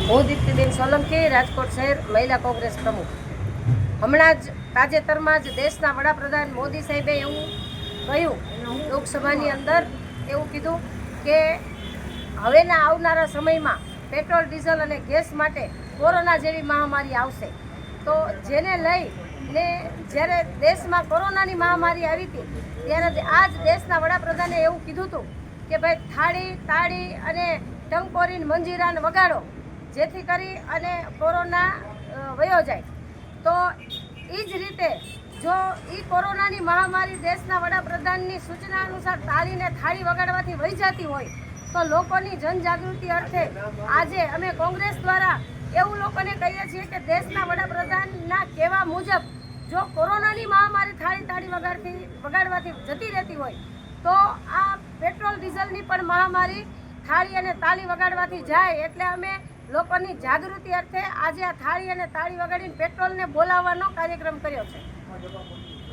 હું દીપ્તિબેન સોલંકી, રાજકોટ શહેર મહિલા કોંગ્રેસ પ્રમુખ. હમણાં જ તાજેતરમાં જ દેશના વડાપ્રધાન મોદી સાહેબે એવું કહ્યું લોકસભાની અંદર, એવું કીધું કે હવેના આવનારા સમયમાં પેટ્રોલ, ડીઝલ અને ગેસ માટે કોરોના જેવી મહામારી આવશે. તો જેને લઈને જ્યારે દેશમાં કોરોનાની મહામારી આવી હતી ત્યારે આ જ દેશના વડાપ્રધાને એવું કીધું હતું કે ભાઈ થાળી, તાળી અને ટંકોરીને મંજીરાને વગાડો, જેથી કરી અને કોરોના વયો જાય. તો એ જ રીતે જો એ કોરોનાની મહામારી દેશના વડાપ્રધાનની સૂચના અનુસાર તાળીને થાળી વગાડવાથી વહી જતી હોય તો લોકોની જનજાગૃતિ અર્થે આજે અમે કોંગ્રેસ દ્વારા એવું લોકોને કહીએ છીએ કે દેશના વડાપ્રધાનના કહેવા મુજબ જો કોરોનાની મહામારી થાળી તાળી વગાડવાથી જતી રહેતી હોય તો આ પેટ્રોલ ડીઝલની પણ મહામારી થાળી અને તાળી વગાડવાથી જાય. એટલે અમે લોકોની જાગૃતિ અર્થે આજે આ થાળી અને તાળી વગાડીને પેટ્રોલને બોલાવવાનો કાર્યક્રમ કર્યો છે.